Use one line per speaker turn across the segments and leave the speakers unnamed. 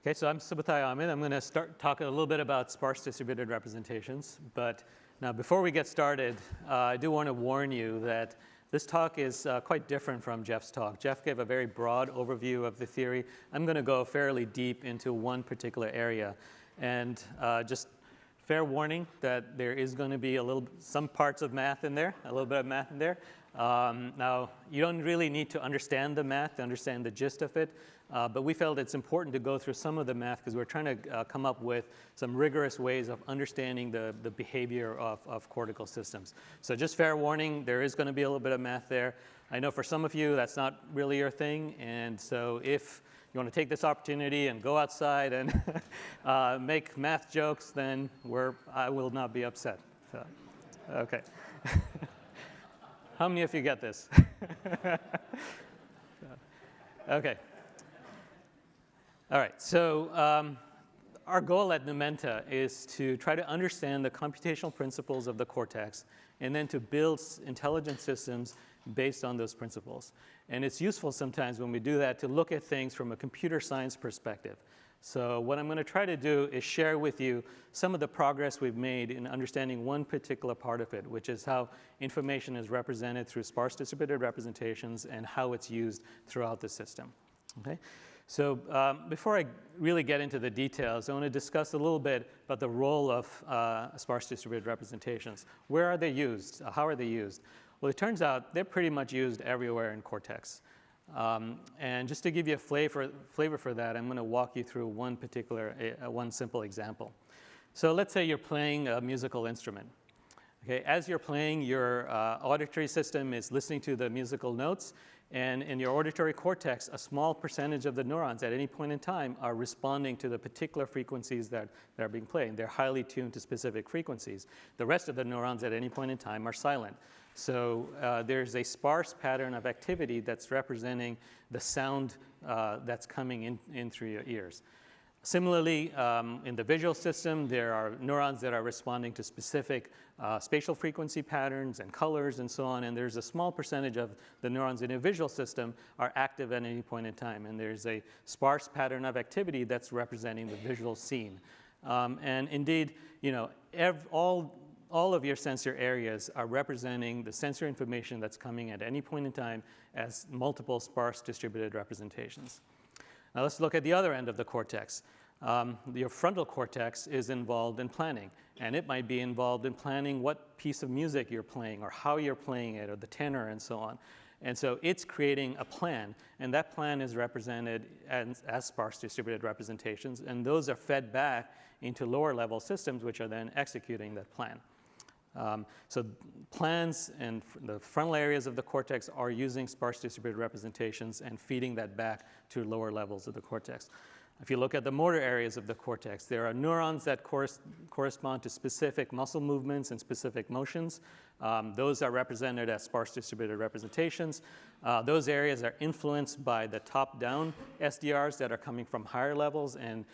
Okay, so I'm Subutai Ahmad. I'm going to start talking a little bit about sparse distributed representations. But now, before we get started, I do want to warn you that this talk is quite different from Jeff's talk. Jeff gave a very broad overview of the theory. I'm going to go fairly deep into one particular area. And just fair warning that there is going to be some parts of math in there, a little bit of math in there. Now, you don't really need to understand the math to understand the gist of it, but we felt it's important to go through some of the math because we're trying to come up with some rigorous ways of understanding the behavior of cortical systems. So just fair warning, there is going to be a little bit of math there. I know for some of you that's not really your thing, and so if you want to take this opportunity and go outside and make math jokes, then I will not be upset. So, okay. How many of you get this? Okay. All right, so our goal at Numenta is to try to understand the computational principles of the cortex and then to build intelligent systems based on those principles. And it's useful sometimes when we do that to look at things from a computer science perspective. So what I'm going to try to do is share with you some of the progress we've made in understanding one particular part of it, which is how information is represented through sparse distributed representations and how it's used throughout the system. Okay? So before I really get into the details, I want to discuss a little bit about the role of sparse distributed representations. Where are they used? How are they used? Well, it turns out they're pretty much used everywhere in cortex. And just to give you a flavor for that, I'm going to walk you through one simple example. So let's say you're playing a musical instrument. Okay, as you're playing, your auditory system is listening to the musical notes, and in your auditory cortex, a small percentage of the neurons at any point in time are responding to the particular frequencies that are being played. They're highly tuned to specific frequencies. The rest of the neurons at any point in time are silent. So there's a sparse pattern of activity that's representing the sound that's coming in through your ears. Similarly, in the visual system, there are neurons that are responding to specific spatial frequency patterns and colors and so on, and there's a small percentage of the neurons in a visual system are active at any point in time, and there's a sparse pattern of activity that's representing the visual scene. And indeed, all of your sensor areas are representing the sensor information that's coming at any point in time as multiple sparse distributed representations. Now let's look at the other end of the cortex. Your frontal cortex is involved in planning, and it might be involved in planning what piece of music you're playing or how you're playing it or the tenor and so on. And so it's creating a plan, and that plan is represented as sparse distributed representations, and those are fed back into lower level systems which are then executing that plan. So plans and the frontal areas of the cortex are using sparse distributed representations and feeding that back to lower levels of the cortex. If you look at the motor areas of the cortex, there are neurons that correspond to specific muscle movements and specific motions. Those are represented as sparse distributed representations. Those areas are influenced by the top-down SDRs that are coming from higher levels, and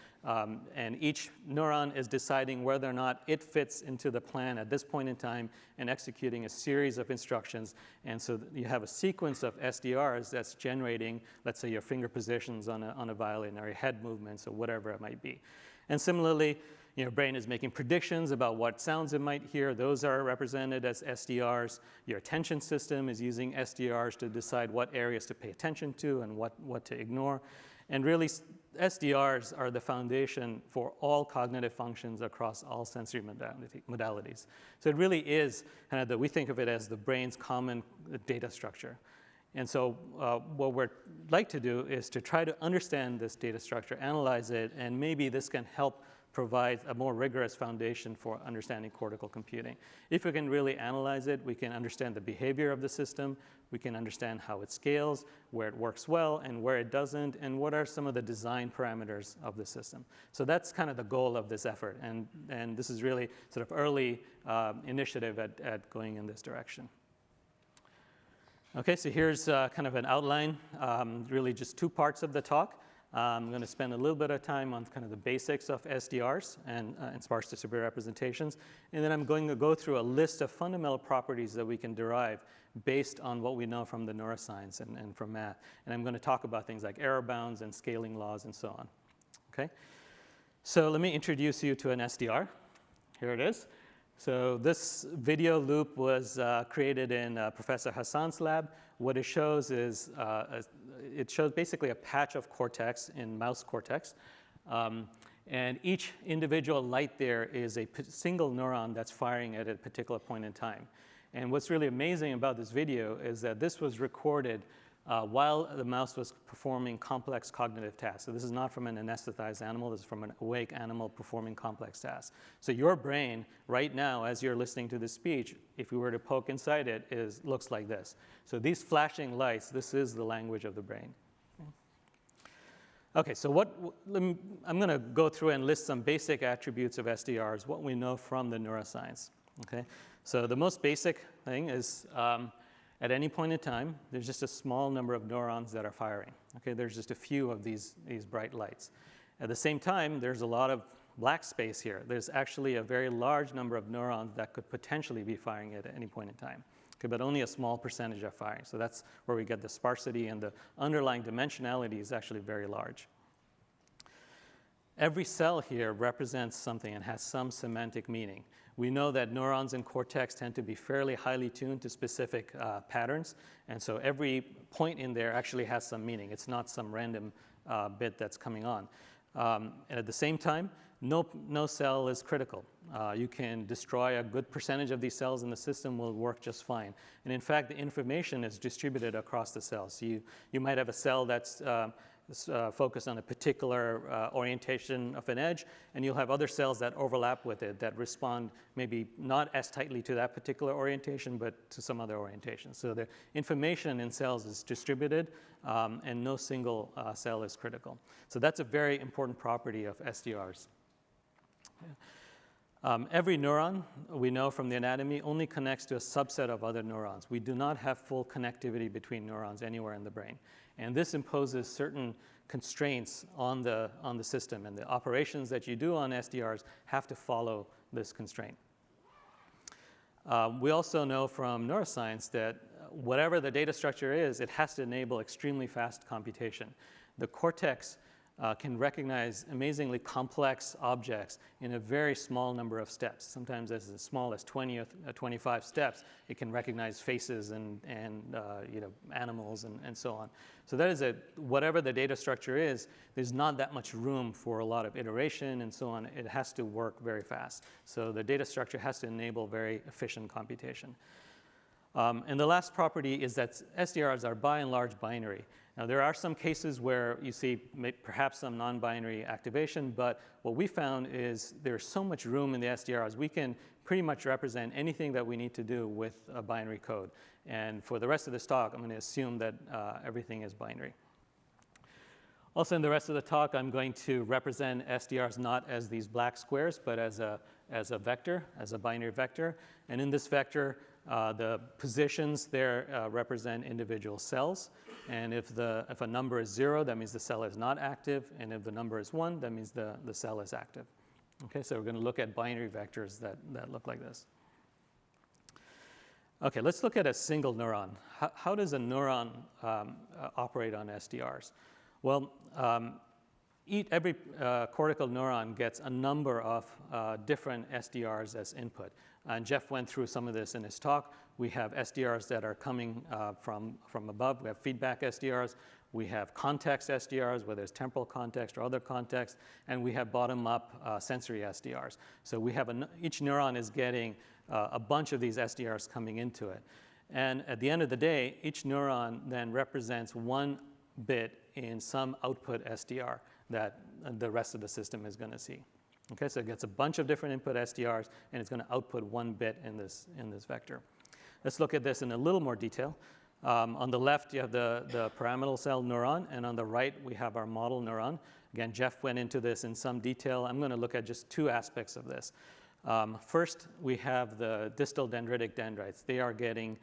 each neuron is deciding whether or not it fits into the plan at this point in time and executing a series of instructions. And so you have a sequence of SDRs that's generating, let's say, your finger positions on a violin or your head movements or whatever it might be. And similarly, your brain is making predictions about what sounds it might hear. Those are represented as SDRs. Your attention system is using SDRs to decide what areas to pay attention to and what to ignore. And really, SDRs are the foundation for all cognitive functions across all sensory modalities. So it really is kind of we think of it as the brain's common data structure. And so what we'd like to do is to try to understand this data structure, analyze it, and maybe this can help provide a more rigorous foundation for understanding cortical computing. If we can really analyze it, we can understand the behavior of the system, we can understand how it scales, where it works well and where it doesn't, and what are some of the design parameters of the system. So that's kind of the goal of this effort, and this is really sort of early initiative at going in this direction. Okay, so here's kind of an outline, really just two parts of the talk. I'm going to spend a little bit of time on kind of the basics of SDRs and sparse distributed representations, and then I'm going to go through a list of fundamental properties that we can derive based on what we know from the neuroscience and from math. And I'm going to talk about things like error bounds and scaling laws and so on. okay? So let me introduce you to an SDR. Here it is. So this video loop was created in Professor Hassan's lab. What it shows is, it shows basically a patch of cortex in mouse cortex. And each individual light there is a single neuron that's firing at a particular point in time. And what's really amazing about this video is that this was recorded while the mouse was performing complex cognitive tasks. So this is not from an anesthetized animal, this is from an awake animal performing complex tasks. So your brain, right now, as you're listening to this speech, if you were to poke inside it, looks like this. So these flashing lights, this is the language of the brain. Okay, so I'm going to go through and list some basic attributes of SDRs, what we know from the neuroscience. Okay, so the most basic thing is at any point in time, there's just a small number of neurons that are firing. Okay, there's just a few of these bright lights. At the same time, there's a lot of black space here. There's actually a very large number of neurons that could potentially be firing at any point in time. Okay, but only a small percentage are firing. So that's where we get the sparsity, and the underlying dimensionality is actually very large. Every cell here represents something and has some semantic meaning. We know that neurons in cortex tend to be fairly highly tuned to specific patterns, and so every point in there actually has some meaning. It's not some random bit that's coming on. And at the same time, no cell is critical. You can destroy a good percentage of these cells and the system will work just fine. And in fact, the information is distributed across the cells. So you might have a cell that's focused on a particular orientation of an edge, and you'll have other cells that overlap with it that respond maybe not as tightly to that particular orientation, but to some other orientation. So the information in cells is distributed, and no single cell is critical. So that's a very important property of SDRs. Every neuron, we know from the anatomy, only connects to a subset of other neurons. We do not have full connectivity between neurons anywhere in the brain. And this imposes certain constraints on the system, and the operations that you do on SDRs have to follow this constraint. We also know from neuroscience that whatever the data structure is, it has to enable extremely fast computation. The cortex can recognize amazingly complex objects in a very small number of steps. Sometimes as small as 20 or 25 steps, it can recognize faces and animals and so on. So that is whatever the data structure is, there's not that much room for a lot of iteration and so on. It has to work very fast. So the data structure has to enable very efficient computation. And the last property is that SDRs are by and large binary. Now, there are some cases where you see perhaps some non-binary activation, but what we found is there's so much room in the SDRs, we can pretty much represent anything that we need to do with a binary code. And for the rest of this talk, I'm going to assume that everything is binary. Also, in the rest of the talk, I'm going to represent SDRs not as these black squares, but as a vector, as a binary vector. And in this vector, the positions there represent individual cells. And if a number is 0, that means the cell is not active. And if the number is 1, that means the cell is active. Okay, so we're going to look at binary vectors that look like this. Okay, let's look at a single neuron. How does a neuron operate on SDRs? Well, every cortical neuron gets a number of different SDRs as input. And Jeff went through some of this in his talk. We have SDRs that are coming from above. We have feedback SDRs. We have context SDRs, whether it's temporal context or other context. And we have bottom-up sensory SDRs. So we have each neuron is getting a bunch of these SDRs coming into it. And at the end of the day, each neuron then represents one bit in some output SDR that the rest of the system is going to see. Okay, so it gets a bunch of different input SDRs, and it's going to output one bit in this vector. Let's look at this in a little more detail. On the left, you have the pyramidal cell neuron, and on the right, we have our model neuron. Again, Jeff went into this in some detail. I'm going to look at just two aspects of this. First, we have the distal dendritic dendrites. They are getting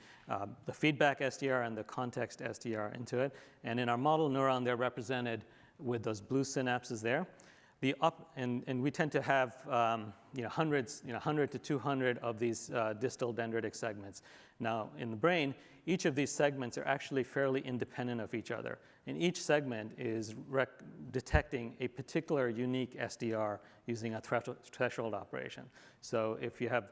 the feedback SDR and the context SDR into it. And in our model neuron, they're represented with those blue synapses there. And we tend to have hundreds, 100 to 200 of these distal dendritic segments. Now, in the brain, each of these segments are actually fairly independent of each other. And each segment is detecting a particular unique SDR using a threshold operation. So if you have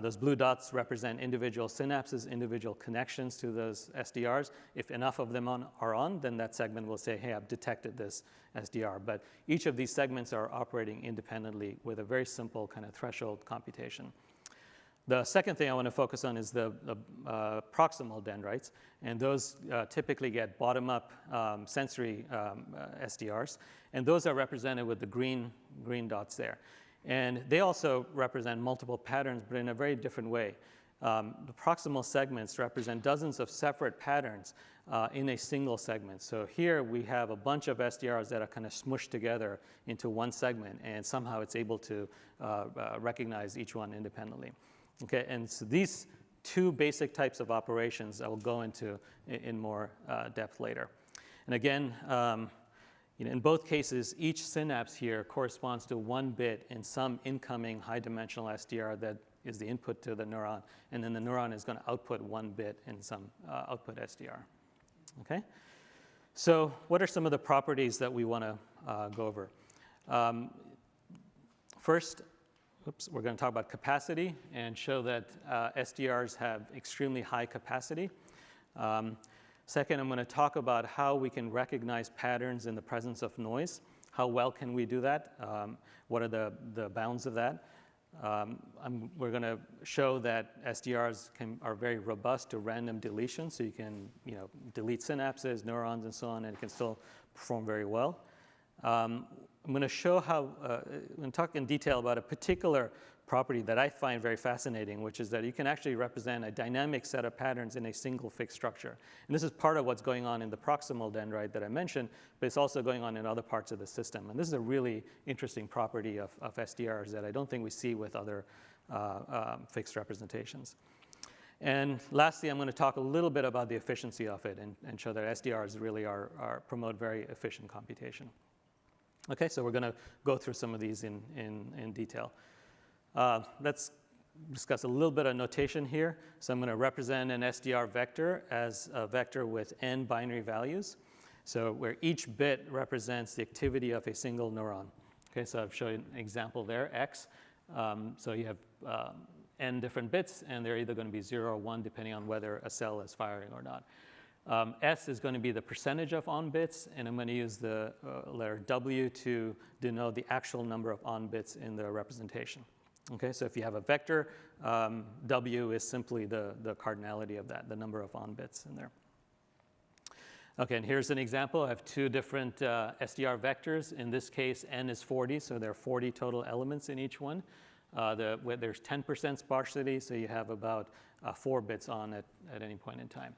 those blue dots represent individual synapses, individual connections to those SDRs. If enough of them are on, then that segment will say, hey, I've detected this SDR. But each of these segments are operating independently with a very simple kind of threshold computation. The second thing I want to focus on is the proximal dendrites. And those typically get bottom-up sensory SDRs. And those are represented with the green dots there. And they also represent multiple patterns, but in a very different way. The proximal segments represent dozens of separate patterns in a single segment. So here we have a bunch of SDRs that are kind of smushed together into one segment, and somehow it's able to recognize each one independently. Okay, and so these two basic types of operations I will go into in more depth later. And again, in both cases, each synapse here corresponds to one bit in some incoming high-dimensional SDR that is the input to the neuron, and then the neuron is going to output one bit in some output SDR. Okay? So what are some of the properties that we want to go over? First, we're going to talk about capacity and show that SDRs have extremely high capacity. Second, I'm going to talk about how we can recognize patterns in the presence of noise. How well can we do that? What are the bounds of that? We're going to show that SDRs are very robust to random deletion, so you can delete synapses, neurons, and so on, and it can still perform very well. I'm going to show how, I'm going to talk in detail about a particular property that I find very fascinating, which is that you can actually represent a dynamic set of patterns in a single fixed structure. And this is part of what's going on in the proximal dendrite that I mentioned, but it's also going on in other parts of the system. And this is a really interesting property of SDRs that I don't think we see with other fixed representations. And lastly, I'm going to talk a little bit about the efficiency of it and show that SDRs really promote very efficient computation. Okay, so we're going to go through some of these in detail. Let's discuss a little bit of notation here. So I'm going to represent an SDR vector as a vector with n binary values. So where each bit represents the activity of a single neuron. Okay, so I've shown an example there, x. So you have n different bits, and they're either going to be 0 or 1, depending on whether a cell is firing or not. S is going to be the percentage of on bits, and I'm going to use the letter W to denote the actual number of on bits in the representation. Okay, so if you have a vector, W is simply the cardinality of that, the number of on bits in there. Okay, and here's an example. I have two different SDR vectors. In this case, n is 40, so there are 40 total elements in each one. There's 10% sparsity, so you have about 4 bits on at any point in time.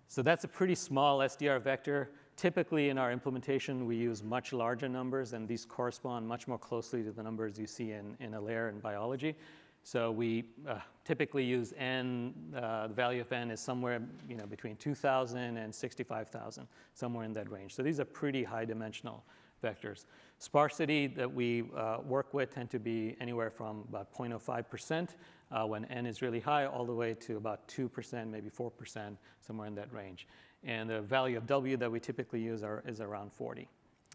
So that's a pretty small SDR vector. Typically, in our implementation, we use much larger numbers, and these correspond much more closely to the numbers you see in a layer in biology. So we typically use n. The value of n is somewhere between 2,000 and 65,000, somewhere in that range. So these are pretty high-dimensional vectors. Sparsity that we work with tend to be anywhere from about 0.05% when n is really high, all the way to about 2%, maybe 4%, somewhere in that range. And the value of W that we typically use is around 40.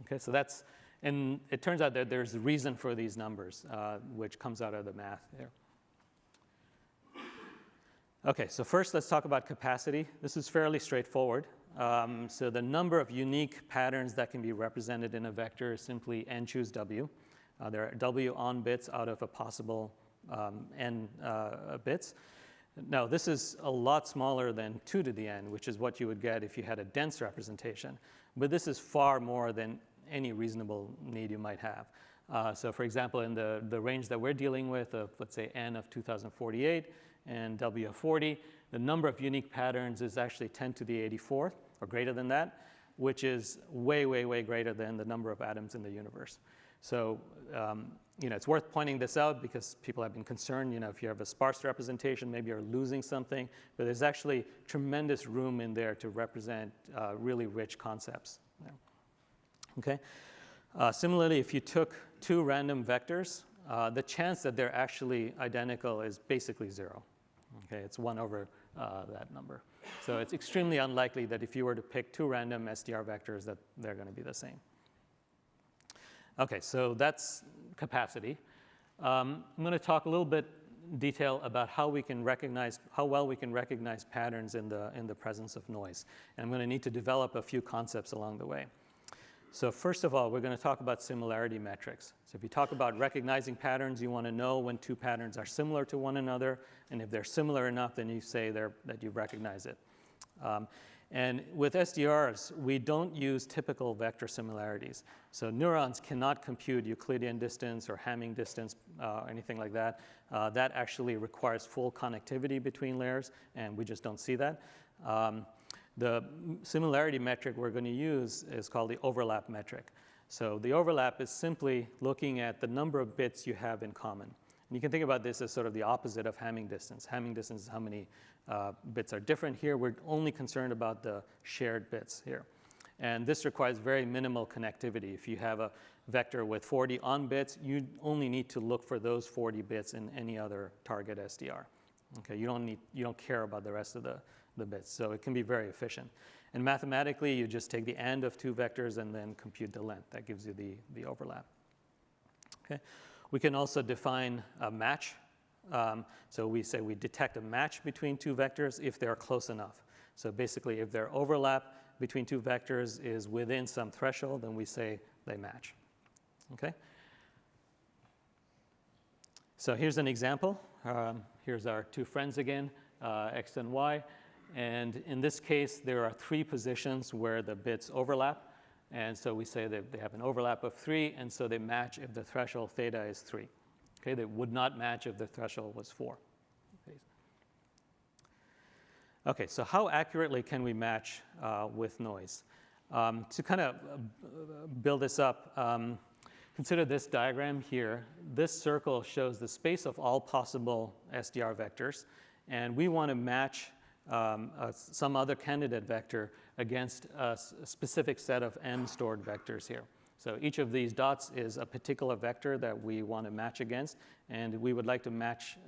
Okay, so and it turns out that there's a reason for these numbers, which comes out of the math there. Okay, so first let's talk about capacity. This is fairly straightforward. So the number of unique patterns that can be represented in a vector is simply n choose W. There are W on bits out of a possible n bits. Now, this is a lot smaller than 2 to the n, which is what you would get if you had a dense representation. But this is far more than any reasonable need you might have. So for example, in the range that we're dealing with of, let's say, n of 2048 and W of 40, the number of unique patterns is actually 10 to the 84th, or greater than that, which is way, way, way greater than the number of atoms in the universe. So it's worth pointing this out because people have been concerned, if you have a sparse representation, maybe you're losing something. But there's actually tremendous room in there to represent really rich concepts. Okay. Similarly, if you took two random vectors, the chance that they're actually identical is basically 0. Okay, it's 1 over that number. So it's extremely unlikely that if you were to pick two random SDR vectors that they're going to be the same. Okay, so that's capacity. I'm going to talk a little bit detail about how well we can recognize patterns in the presence of noise. And I'm going to need to develop a few concepts along the way. So first of all, we're going to talk about similarity metrics. So if you talk about recognizing patterns, you want to know when two patterns are similar to one another. And if they're similar enough, then you say that you recognize it. And with SDRs, we don't use typical vector similarities. So neurons cannot compute Euclidean distance or Hamming distance, anything like that. That actually requires full connectivity between layers, and we just don't see that. The similarity metric we're going to use is called the overlap metric. So the overlap is simply looking at the number of bits you have in common. And you can think about this as sort of the opposite of Hamming distance. Hamming distance is how many bits are different. Here, we're only concerned about the shared bits here. And this requires very minimal connectivity. If you have a vector with 40 on bits, you only need to look for those 40 bits in any other target SDR. Okay, you don't care about the rest of the bits, so it can be very efficient. And mathematically, you just take the AND of two vectors and then compute the length. That gives you the overlap. Okay, we can also define a match. So we say we detect a match between two vectors if they're close enough. So basically, if their overlap between two vectors is within some threshold, then we say they match. Okay. So here's an example. Here's our two friends again, X and Y. And in this case, there are 3 positions where the bits overlap. And so we say that they have an overlap of 3, and so they match if the threshold theta is 3. Okay, they would not match if the threshold was 4. Okay, so how accurately can we match with noise? To kind of build this up, consider this diagram here. This circle shows the space of all possible SDR vectors, and we want to match some other candidate vector against a specific set of m stored vectors here. So each of these dots is a particular vector that we want to match against, and we would like to match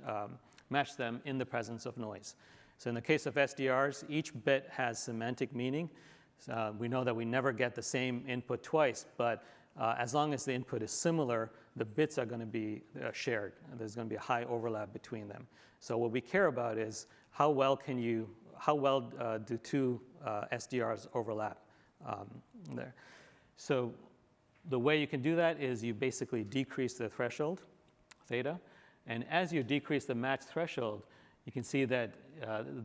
them in the presence of noise. So in the case of SDRs, each bit has semantic meaning. We know that we never get the same input twice, but as long as the input is similar, the bits are going to be shared. And there's going to be a high overlap between them. So what we care about is how well do two SDRs overlap there. So the way you can do that is you basically decrease the threshold, theta. And as you decrease the match threshold, you can see that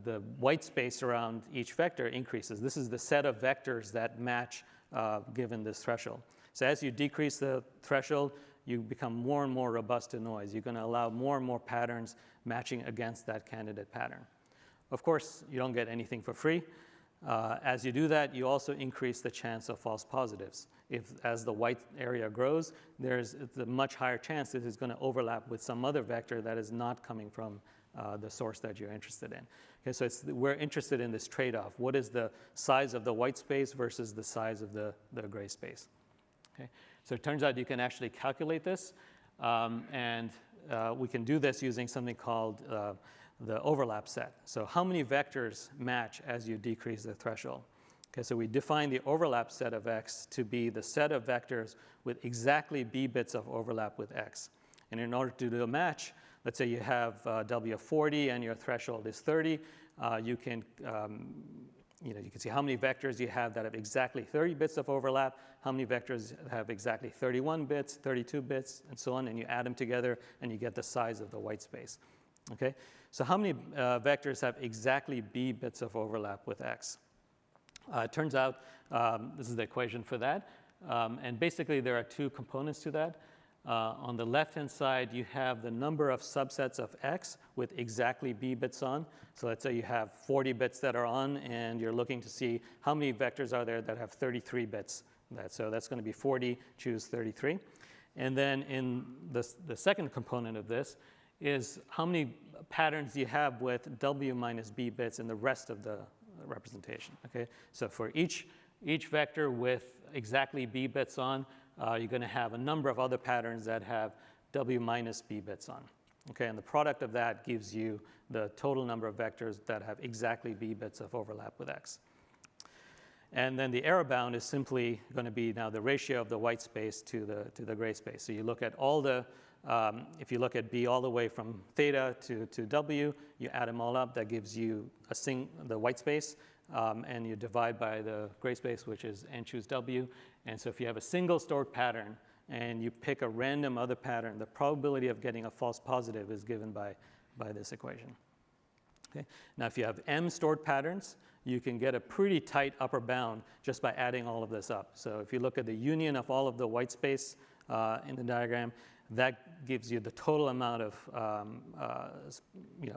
the white space around each vector increases. This is the set of vectors that match given this threshold. So as you decrease the threshold, you become more and more robust to noise. You're going to allow more and more patterns matching against that candidate pattern. Of course, you don't get anything for free. As you do that, you also increase the chance of false positives. As the white area grows, there's a much higher chance that it's going to overlap with some other vector that is not coming from the source that you're interested in. Okay, so we're interested in this trade-off. What is the size of the white space versus the size of the gray space? Okay, so it turns out you can actually calculate this, and we can do this using something called the overlap set. So how many vectors match as you decrease the threshold? Okay, so we define the overlap set of X to be the set of vectors with exactly B bits of overlap with X. And in order to do a match, let's say you have W of 40 and your threshold is 30, you can see how many vectors you have that have exactly 30 bits of overlap, how many vectors have exactly 31 bits, 32 bits, and so on, and you add them together and you get the size of the white space. Okay, so how many vectors have exactly B bits of overlap with X? It turns out this is the equation for that, and basically there are 2 components to that. On the left-hand side, you have the number of subsets of X with exactly B bits on. So let's say you have 40 bits that are on, and you're looking to see how many vectors are there that have 33 bits. So that's going to be 40, choose 33. And then in the second component of this is how many patterns you have with W minus B bits in the rest of the representation. Okay? So for each vector with exactly B bits on, you're going to have a number of other patterns that have W minus B bits on. Okay, and the product of that gives you the total number of vectors that have exactly B bits of overlap with X. And then the error bound is simply going to be now the ratio of the white space to the gray space. So you look at all the, if you look at B all the way from theta to W, you add them all up, that gives you the white space, and you divide by the gray space, which is and choose W. And so if you have a single stored pattern and you pick a random other pattern, the probability of getting a false positive is given by this equation. Okay? Now, if you have M stored patterns, you can get a pretty tight upper bound just by adding all of this up. So if you look at the union of all of the white space in the diagram, that gives you the total amount of,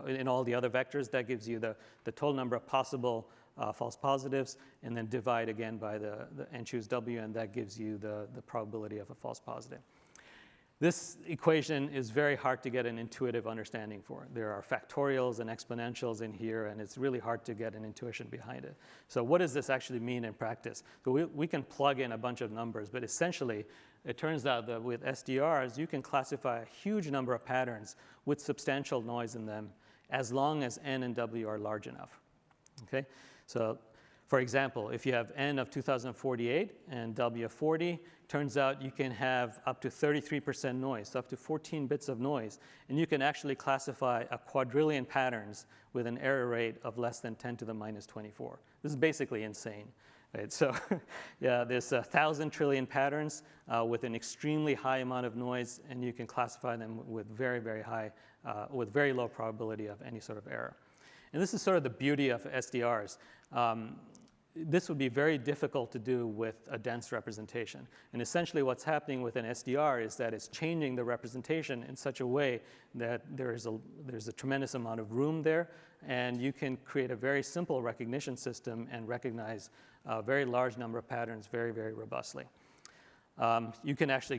in all the other vectors, that gives you the total number of possible false positives, and then divide again by the and choose W, and that gives you the probability of a false positive. This equation is very hard to get an intuitive understanding for. There are factorials and exponentials in here, and it's really hard to get an intuition behind it. So what does this actually mean in practice? So we can plug in a bunch of numbers, but essentially, it turns out that with SDRs, you can classify a huge number of patterns with substantial noise in them as long as N and W are large enough. Okay? So for example, if you have N of 2048 and W of 40, turns out you can have up to 33% noise, so up to 14 bits of noise. And you can actually classify a quadrillion patterns with an error rate of less than 10 to the minus 24. This is basically insane. Right? So yeah, there's 1,000 trillion patterns with an extremely high amount of noise, and you can classify them with very, very high, with very low probability of any sort of error. And this is sort of the beauty of SDRs. This would be very difficult to do with a dense representation. And essentially what's happening with an SDR is that it's changing the representation in such a way that there's a tremendous amount of room there, and you can create a very simple recognition system and recognize a very large number of patterns very, very robustly. You can actually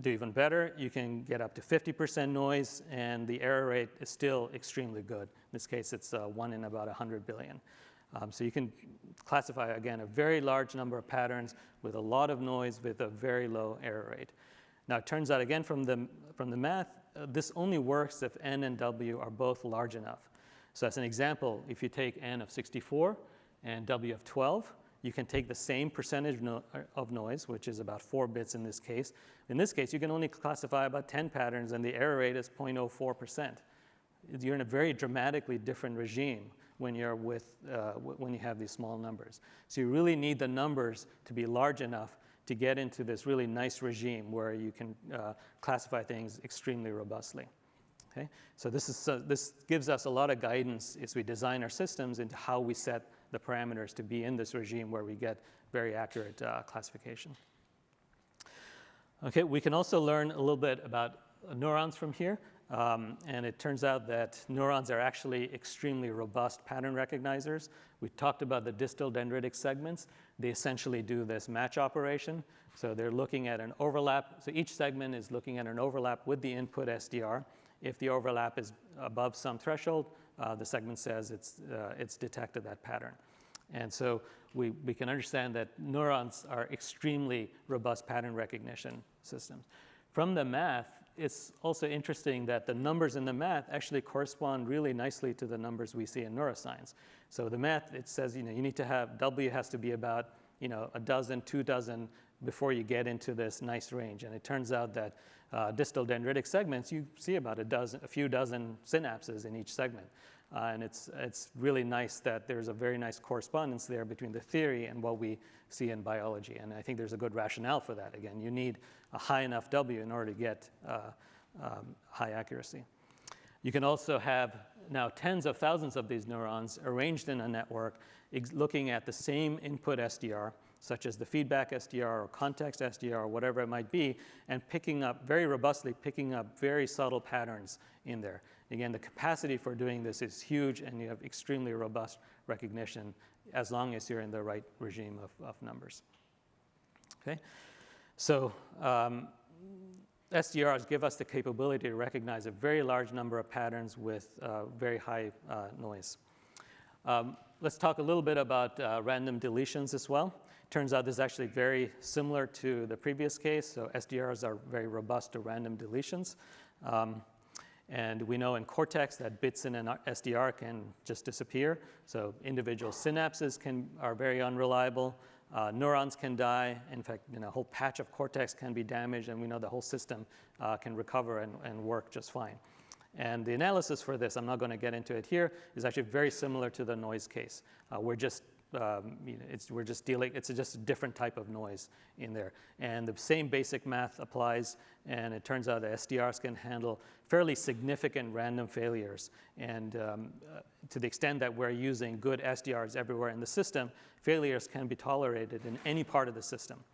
do even better. You can get up to 50% noise, and the error rate is still extremely good. In this case, it's 1 in about 100 billion. So you can classify, again, a very large number of patterns with a lot of noise with a very low error rate. Now, it turns out, again, from the math, this only works if N and W are both large enough. So as an example, if you take N of 64 and W of 12, you can take the same percentage of noise, which is about 4 bits in this case. In this case, you can only classify about 10 patterns, and the error rate is 0.04%. You're in a very dramatically different regime when you're when you have these small numbers. So you really need the numbers to be large enough to get into this really nice regime where you can classify things extremely robustly. Okay? So this gives us a lot of guidance as we design our systems into how we set the parameters to be in this regime where we get very accurate classification. Okay, we can also learn a little bit about neurons from here. And it turns out that neurons are actually extremely robust pattern recognizers. We talked about the distal dendritic segments. They essentially do this match operation. So they're looking at an overlap. So each segment is looking at an overlap with the input SDR. If the overlap is above some threshold, the segment says it's detected that pattern. And so we can understand that neurons are extremely robust pattern recognition systems. From the math, it's also interesting that the numbers in the math actually correspond really nicely to the numbers we see in neuroscience. So the math, it says, you need to have, W has to be about, a dozen, 2 dozen before you get into this nice range. And it turns out that distal dendritic segments, you see about a few dozen synapses in each segment. And it's really nice that there's a very nice correspondence there between the theory and what we see in biology. And I think there's a good rationale for that. Again, you need a high enough W in order to get high accuracy. You can also have now tens of thousands of these neurons arranged in a network looking at the same input SDR, such as the feedback SDR or context SDR or whatever it might be, and very robustly picking up very subtle patterns in there. Again, the capacity for doing this is huge, and you have extremely robust recognition as long as you're in the right regime of numbers. Okay? So SDRs give us the capability to recognize a very large number of patterns with very high noise. Let's talk a little bit about random deletions as well. Turns out this is actually very similar to the previous case. So SDRs are very robust to random deletions. And we know in cortex that bits in an SDR can just disappear. So individual synapses are very unreliable. Neurons can die. In fact, a whole patch of cortex can be damaged, and we know the whole system can recover and work just fine. And the analysis for this, I'm not going to get into it here, is actually very similar to the noise case. We're just it's just a different type of noise in there. And the same basic math applies, and it turns out that SDRs can handle fairly significant random failures. And to the extent that we're using good SDRs everywhere in the system, failures can be tolerated in any part of the system.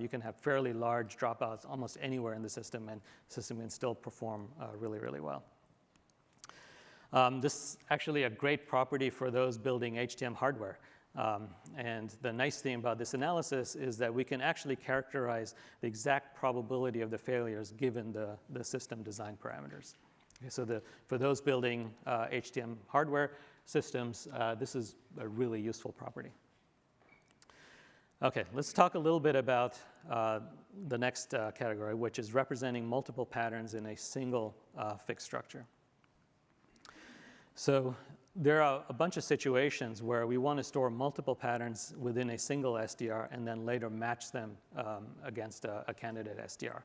You can have fairly large dropouts almost anywhere in the system, and the system can still perform really, really well. This is actually a great property for those building HTM hardware. And the nice thing about this analysis is that we can actually characterize the exact probability of the failures given the system design parameters. Okay, so for those building HTM hardware systems, this is a really useful property. Okay, let's talk a little bit about the next category, which is representing multiple patterns in a single fixed structure. So there are a bunch of situations where we want to store multiple patterns within a single SDR and then later match them against a candidate SDR.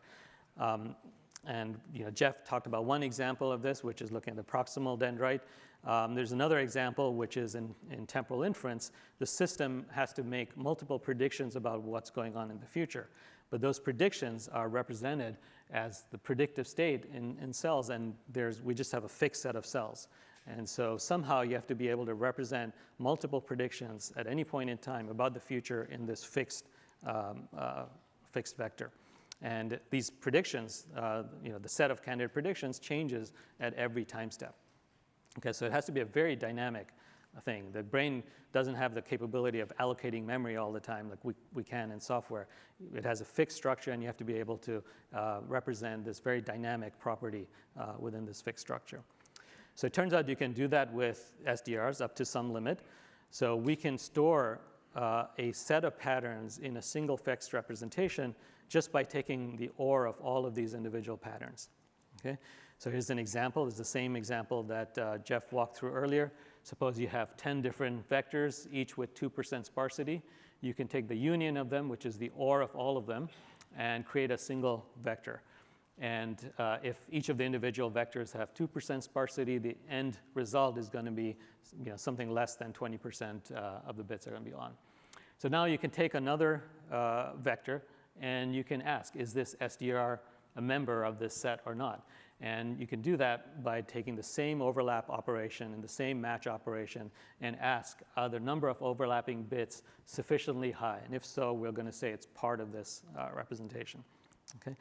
And Jeff talked about one example of this, which is looking at the proximal dendrite. There's another example, which is in temporal inference. The system has to make multiple predictions about what's going on in the future. But those predictions are represented as the predictive state in cells, and we just have a fixed set of cells. And so somehow you have to be able to represent multiple predictions at any point in time about the future in this fixed vector. And these predictions, the set of candidate predictions changes at every time step. Okay, so it has to be a very dynamic thing. The brain doesn't have the capability of allocating memory all the time like we can in software. It has a fixed structure, and you have to be able to represent this very dynamic property within this fixed structure. So it turns out you can do that with SDRs up to some limit. So we can store a set of patterns in a single fixed representation just by taking the OR of all of these individual patterns. Okay? So here's an example. It's the same example that Jeff walked through earlier. Suppose you have 10 different vectors, each with 2% sparsity. You can take the union of them, which is the OR of all of them, and create a single vector. And if each of the individual vectors have 2% sparsity, the end result is going to be something less than 20% of the bits are going to be on. So now you can take another vector, and you can ask, is this SDR a member of this set or not? And you can do that by taking the same overlap operation and the same match operation and ask, are the number of overlapping bits sufficiently high? And if so, we're going to say it's part of this representation. Okay?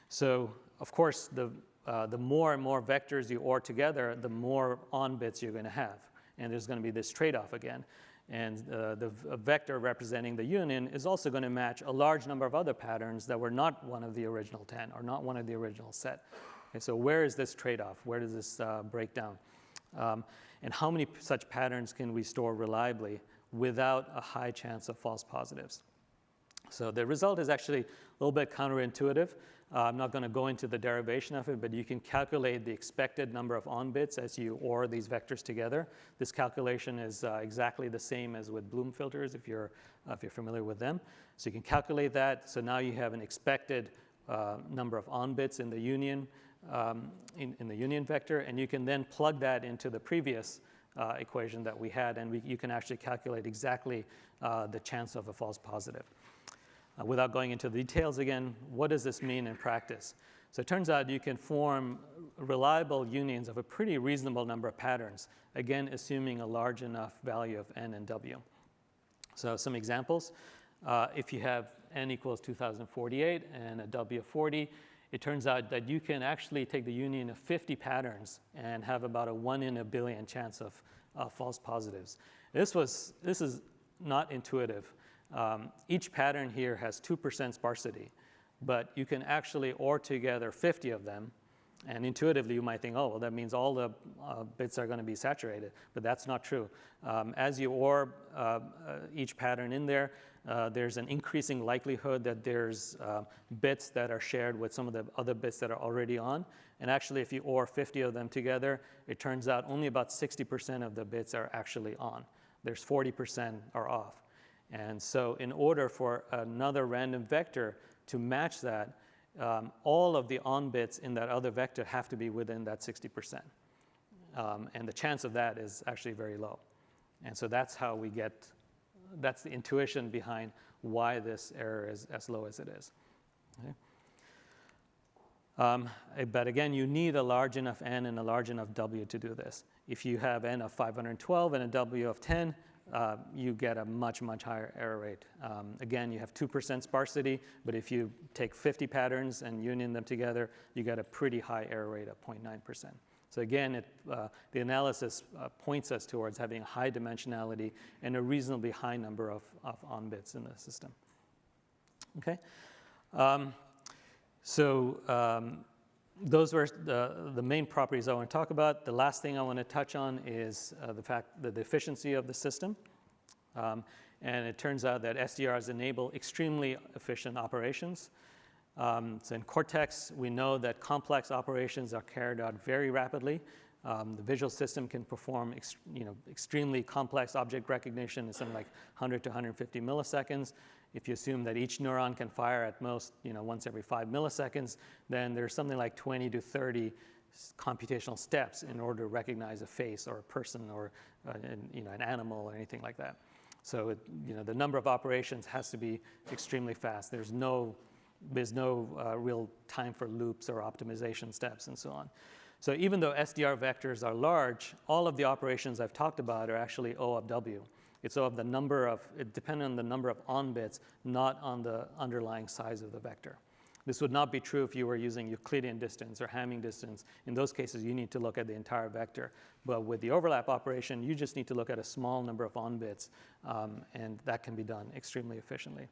So, of course, the more and more vectors you OR together, the more on bits you're going to have. And there's going to be this trade-off again. And the vector representing the union is also going to match a large number of other patterns that were not one of the original 10 or not one of the original set. Okay, so where is this trade-off? Where does this break down? And how many such patterns can we store reliably without a high chance of false positives? So the result is actually a little bit counterintuitive. I'm not going to go into the derivation of it, but you can calculate the expected number of on bits as you OR these vectors together. This calculation is exactly the same as with Bloom filters if you're familiar with them. So you can calculate that. So now you have an expected number of on bits in the union in the union vector, and you can then plug that into the previous equation that we had, and you can actually calculate exactly the chance of a false positive. Without going into the details again, what does this mean in practice? So it turns out you can form reliable unions of a pretty reasonable number of patterns, again, assuming a large enough value of n and w. So some examples. If you have n equals 2048 and a w of 40, it turns out that you can actually take the union of 50 patterns and have about a 1 in a billion chance of false positives. This is not intuitive. Each pattern here has 2% sparsity, but you can actually OR together 50 of them, and intuitively you might think, oh, well, that means all the bits are going to be saturated, but that's not true. As you OR each pattern in there, there's an increasing likelihood that there's bits that are shared with some of the other bits that are already on. And actually, if you OR 50 of them together, it turns out only about 60% of the bits are actually on. There's 40% are off. And so in order for another random vector to match that, all of the on bits in that other vector have to be within that 60%. And the chance of that is actually very low. And so that's how we get, that's the intuition behind why this error is as low as it is. Okay? But again, you need a large enough n and a large enough w to do this. If you have n of 512 and a w of 10, you get a much, much higher error rate. Again, you have 2% sparsity, but if you take 50 patterns and union them together, you get a pretty high error rate of 0.9%. So again, the analysis points us towards having a high dimensionality and a reasonably high number of on bits in the system. Okay. Those were the main properties I want to talk about. The last thing I want to touch on is the efficiency of the system. And it turns out that SDRs enable extremely efficient operations. So in Cortex, we know that complex operations are carried out very rapidly. The visual system can perform extremely complex object recognition in something like 100 to 150 milliseconds. If you assume that each neuron can fire at most once every 5 milliseconds, then there's something like 20 to 30 computational steps in order to recognize a face or a person or an animal or anything like that. So the number of operations has to be extremely fast. There's no real time for loops or optimization steps and so on. So even though SDR vectors are large, all of the operations I've talked about are actually O of W. It's O of the number of, it depends on the number of on bits, not on the underlying size of the vector. This would not be true if you were using Euclidean distance or Hamming distance. In those cases, you need to look at the entire vector. But with the overlap operation, you just need to look at a small number of on bits, and that can be done extremely efficiently.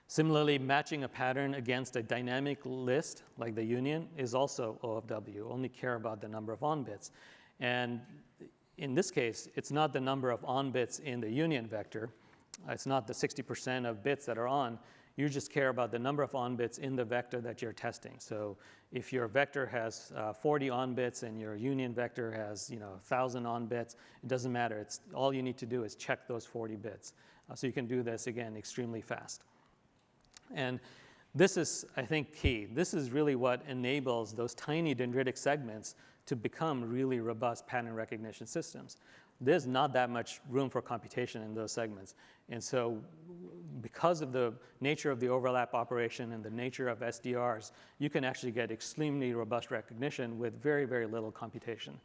Similarly, matching a pattern against a dynamic list, like the union, is also O of W. Only care about the number of on bits. And in this case, it's not the number of on bits in the union vector. It's not the 60% of bits that are on. You just care about the number of on bits in the vector that you're testing. So if your vector has 40 on bits and your union vector has 1,000 on bits, it doesn't matter. It's all you need to do is check those 40 bits. So you can do this again extremely fast. And this is, I think, key. This is really what enables those tiny dendritic segments to become really robust pattern recognition systems. There's not that much room for computation in those segments. And so because of the nature of the overlap operation and the nature of SDRs, you can actually get extremely robust recognition with very, very little computation.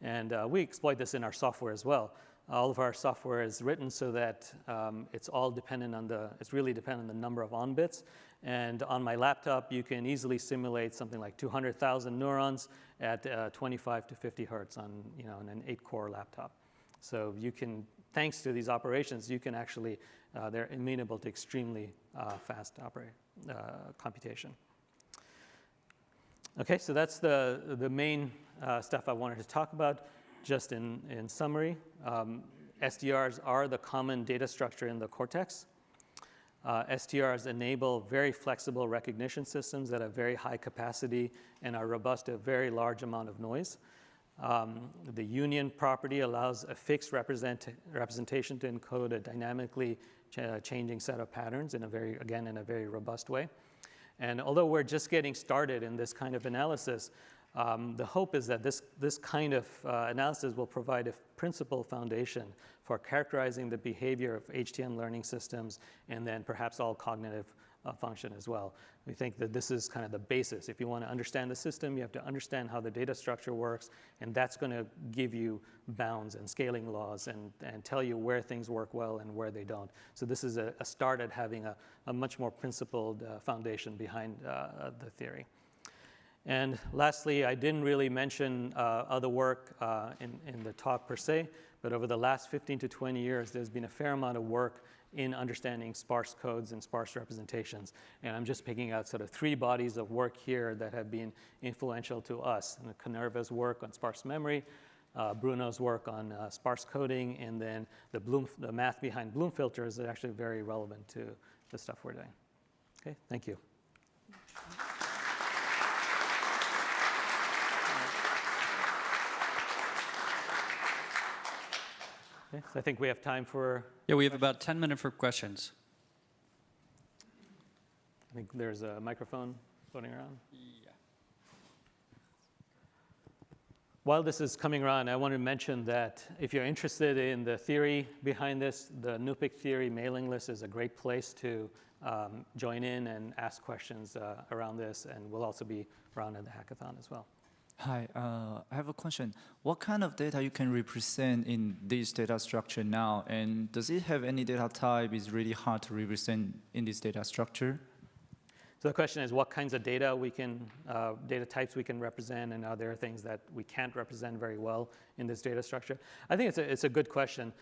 And we exploit this in our software as well. All of our software is written so that it's all dependent on it's really dependent on the number of on bits. And on my laptop, you can easily simulate something like 200,000 neurons at 25 to 50 hertz on an 8-core laptop. So you can, thanks to these operations, you can actually, they're amenable to extremely fast computation. Okay, so that's the main stuff I wanted to talk about. Just in summary, SDRs are the common data structure in the cortex. SDRs enable very flexible recognition systems that have very high capacity and are robust to a very large amount of noise. The union property allows a fixed representation to encode a dynamically changing set of patterns in a very robust way. And although we're just getting started in this kind of analysis, the hope is that this kind of analysis will provide a principal foundation for characterizing the behavior of HTM learning systems and then perhaps all cognitive function as well. We think that this is kind of the basis. If you want to understand the system, you have to understand how the data structure works, and that's going to give you bounds and scaling laws and tell you where things work well and where they don't. So this is a start at having a much more principled foundation behind the theory. And lastly, I didn't really mention other work in the talk per se, but over the last 15 to 20 years, there's been a fair amount of work in understanding sparse codes and sparse representations. And I'm just picking out sort of 3 bodies of work here that have been influential to us. And Kanerva's work on sparse memory, Bruno's work on sparse coding, and then the math behind Bloom filters is actually very relevant to the stuff we're doing. Okay, thank you. Okay, so I think we have time for...
Yeah, we have about 10 minutes for questions.
I think there's a microphone floating around.
Yeah.
While this is coming around, I want to mention that if you're interested in the theory behind this, the NUPIC theory mailing list is a great place to join in and ask questions around this, and we'll also be around at the hackathon as well.
Hi, I have a question. What kind of data you can represent in this data structure now, and does it have any data type is really hard to represent in this data structure?
So the question is what kinds of data we can, data types we can represent, and are there things that we can't represent very well in this data structure? I think it's a good question.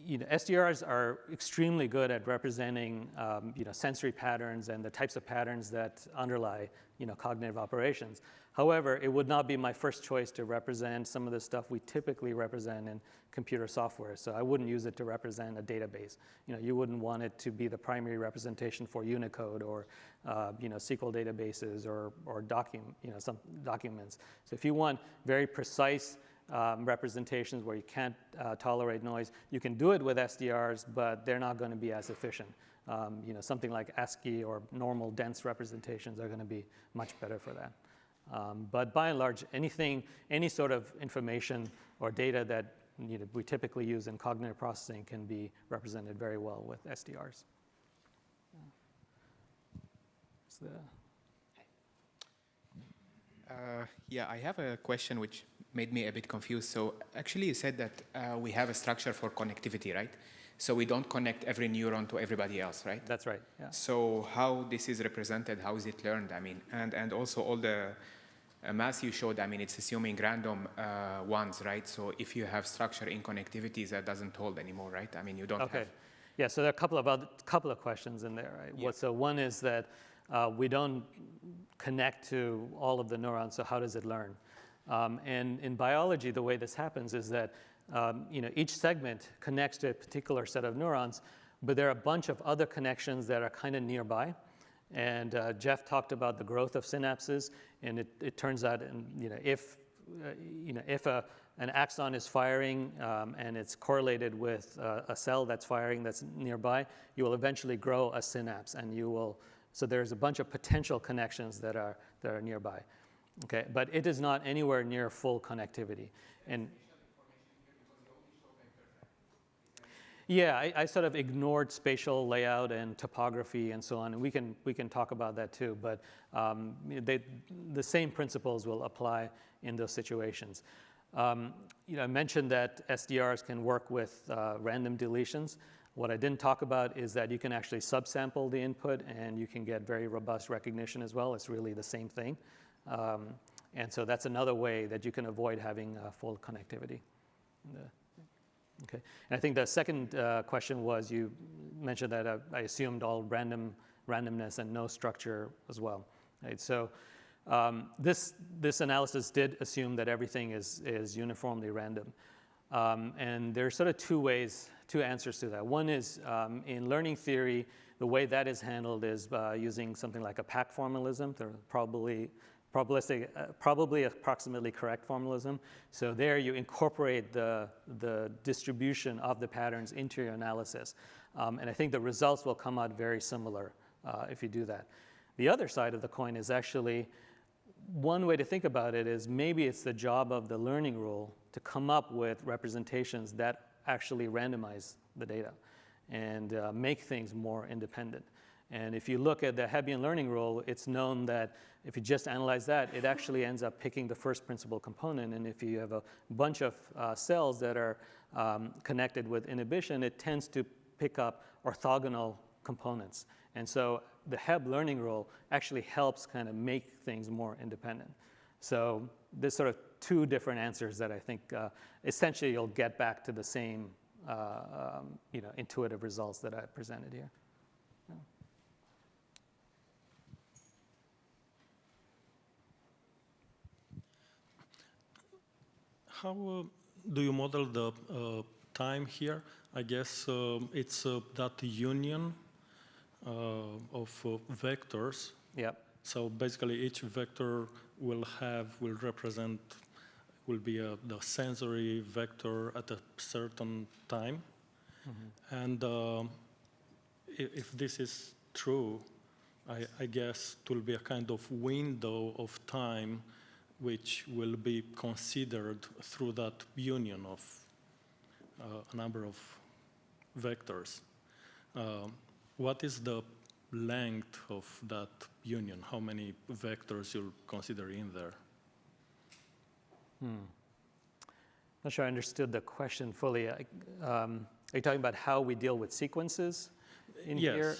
SDRs are extremely good at representing sensory patterns and the types of patterns that underlie cognitive operations. However, it would not be my first choice to represent some of the stuff we typically represent in computer software. So I wouldn't use it to represent a database. You wouldn't want it to be the primary representation for Unicode or SQL databases or some documents. So if you want very precise representations where you can't tolerate noise, you can do it with SDRs, but they're not going to be as efficient. Something like ASCII or normal dense representations are going to be much better for that. But by and large, any sort of information or data that we typically use in cognitive processing can be represented very well with SDRs.
Yeah, I have a question which made me a bit confused. So actually you said that we have a structure for connectivity, right? So we don't connect every neuron to everybody else, right?
That's right, yeah.
So how this is represented, how is it learned? I mean, and also all the math you showed, I mean, it's assuming random ones, right? So if you have structure in connectivities, that doesn't hold anymore, right? I mean, you don't have...
Yeah, so there are a couple of questions in there, right? Yeah. So one is that we don't connect to all of the neurons, so how does it learn? And in biology, the way this happens is that each segment connects to a particular set of neurons, but there are a bunch of other connections that are kind of nearby. And Jeff talked about the growth of synapses, and it turns out, if an axon is firing and it's correlated with a cell that's firing that's nearby, you will eventually grow a synapse, and you will. So there's a bunch of potential connections that are nearby. Okay, but it is not anywhere near full connectivity. And yeah, I sort of ignored spatial layout and topography and so on, and we can talk about that too. But the same principles will apply in those situations. I mentioned that SDRs can work with random deletions. What I didn't talk about is that you can actually subsample the input, and you can get very robust recognition as well. It's really the same thing. And so that's another way that you can avoid having full connectivity. Okay. And I think the second question was, you mentioned that I assumed all randomness and no structure as well. Right? So this analysis did assume that everything is uniformly random. And there are sort of two answers to that. One is in learning theory, the way that is handled is by using something like a pack formalism, probably approximately correct formalism. So there you incorporate the distribution of the patterns into your analysis. And I think the results will come out very similar if you do that. The other side of the coin is actually, one way to think about it is maybe it's the job of the learning rule to come up with representations that actually randomize the data and make things more independent. And if you look at the Hebbian learning rule, it's known that if you just analyze that, it actually ends up picking the first principal component. And if you have a bunch of cells that are connected with inhibition, it tends to pick up orthogonal components. And so the Hebb learning rule actually helps kind of make things more independent. So there's sort of two different answers that I think essentially you'll get back to the same intuitive results that I presented here.
how do you model the time here? I guess it's that union of vectors.
Yep.
So basically, each vector will be the sensory vector at a certain time. Mm-hmm. And if this is true, I guess it will be a kind of window of time which will be considered through that union of a number of vectors. What is the length of that union? How many vectors you'll consider in there?
Not sure I understood the question fully. Are you talking about how we deal with sequences in here?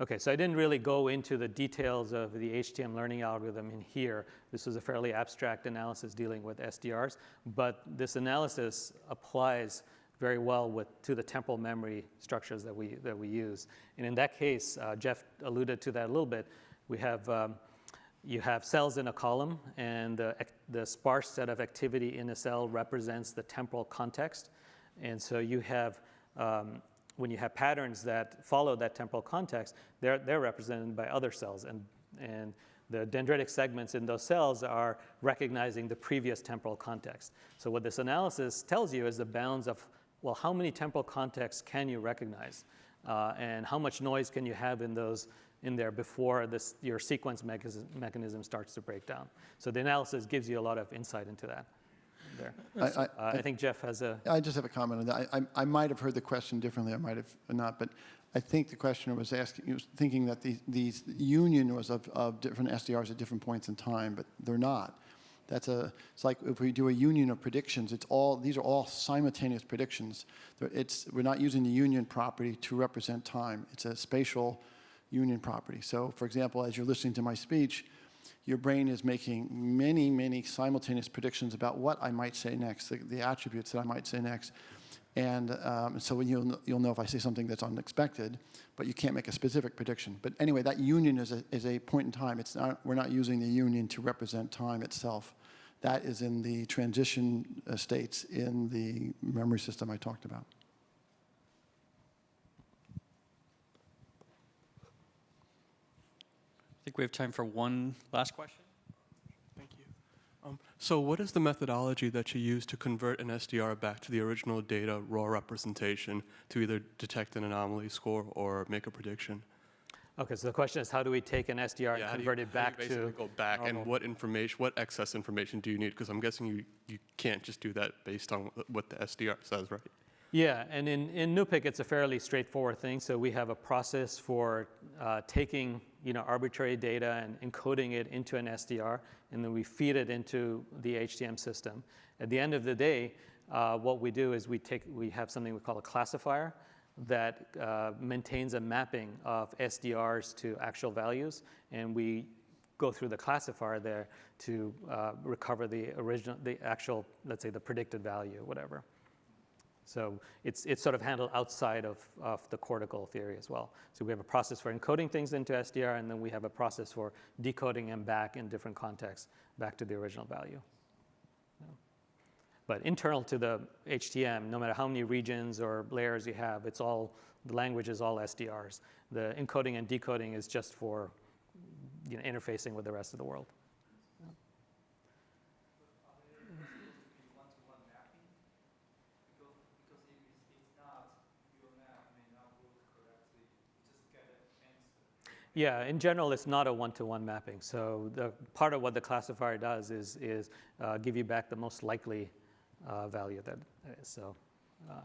Okay, so I didn't really go into the details of the HTM learning algorithm in here. This was a fairly abstract analysis dealing with SDRs, but this analysis applies very well to the temporal memory structures that we use. And in that case, Jeff alluded to that a little bit. We have you have cells in a column, and the sparse set of activity in a cell represents the temporal context. And so you have when you have patterns that follow that temporal context, they're represented by other cells, and the dendritic segments in those cells are recognizing the previous temporal context. So what this analysis tells you is the bounds of, well, how many temporal contexts can you recognize, and how much noise can you have in there before your sequence mechanism starts to break down. So the analysis gives you a lot of insight into that. There. I think Jeff has a...
I just have a comment on that. I might have heard the question differently, I might have not, but I think the questioner was thinking that these union was of different SDRs at different points in time, but they're not. It's like if we do a union of predictions, these are all simultaneous predictions. We're not using the union property to represent time. It's a spatial union property. So for example, as you're listening to my speech, your brain is making many, many simultaneous predictions about what I might say next, the attributes that I might say next. And so when you'll know if I say something that's unexpected, but you can't make a specific prediction. But anyway, that union is a point in time. We're not using the union to represent time itself. That is in the transition states in the memory system I talked about.
I think we have time for one last question.
Thank you. So what is the methodology that you use to convert an SDR back to the original data raw representation to either detect an anomaly score or make a prediction?
Okay, so the question is, how do we take an SDR and convert it back
how do you
to...
basically go back, and what excess information do you need? Because I'm guessing you can't just do that based on what the SDR says, right?
Yeah, and in NUPIC, it's a fairly straightforward thing. So we have a process for taking arbitrary data and encoding it into an SDR, and then we feed it into the HTM system. At the end of the day, what we do is we have something we call a classifier that maintains a mapping of SDRs to actual values, and we go through the classifier there to recover the actual, let's say, the predicted value, whatever. So it's sort of handled outside of the cortical theory as well. So we have a process for encoding things into SDR, and then we have a process for decoding them back in different contexts, back to the original value. But internal to the HTM, no matter how many regions or layers you have, the language is all SDRs. The encoding and decoding is just for interfacing with the rest of the world. Yeah, in general, it's not a one-to-one mapping. So the part of what the classifier does is give you back the most likely value that is. So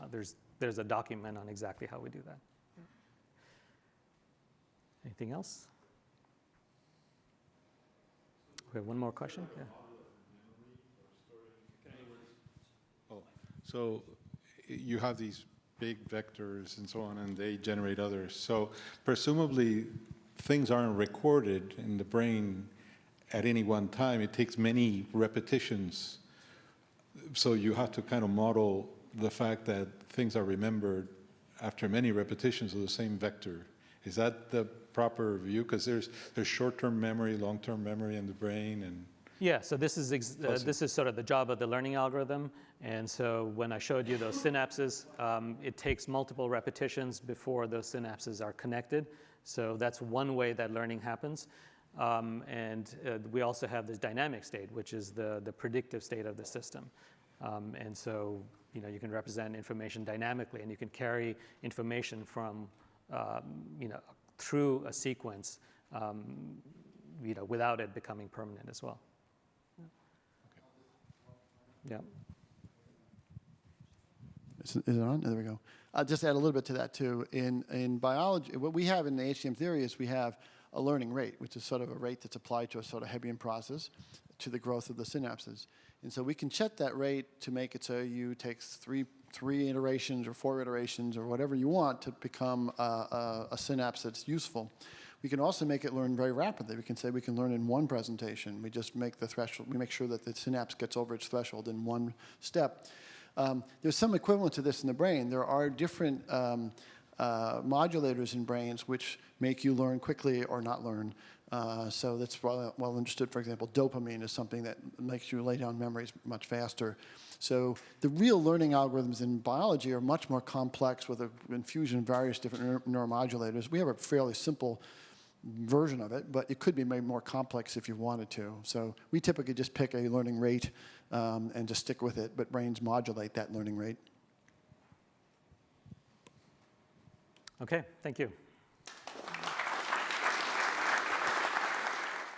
there's a document on exactly how we do that. Anything else? We have one more question. Yeah.
Oh, so you have these big vectors and so on, and they generate others. So presumably, things aren't recorded in the brain at any one time. It takes many repetitions. So you have to kind of model the fact that things are remembered after many repetitions of the same vector. Is that the proper view? Because there's short-term memory, long-term memory in the brain, and
Yeah, so this is sort of the job of the learning algorithm. And so when I showed you those synapses, it takes multiple repetitions before those synapses are connected. So that's one way that learning happens. We also have this dynamic state, which is the predictive state of the system. And so you can represent information dynamically, and you can carry information from through a sequence without it becoming permanent as well. Yeah.
Is it on? There we go. I'll just add a little bit to that too. In biology, what we have in the HCM theory is we have a learning rate, which is sort of a rate that's applied to a sort of Hebbian process to the growth of the synapses. And so we can set that rate to make it so you take three iterations or 4 iterations or whatever you want to become a synapse that's useful. We can also make it learn very rapidly. We can say we can learn in one presentation. We just make the threshold, we make sure that the synapse gets over its threshold in one step. There's some equivalent to this in the brain. There are different modulators in brains which make you learn quickly or not learn. So that's well understood. For example, dopamine is something that makes you lay down memories much faster. So the real learning algorithms in biology are much more complex with an infusion of various different neuromodulators. We have a fairly simple version of it, but it could be made more complex if you wanted to. So we typically just pick a learning rate and just stick with it, but brains modulate that learning rate.
Okay, thank you.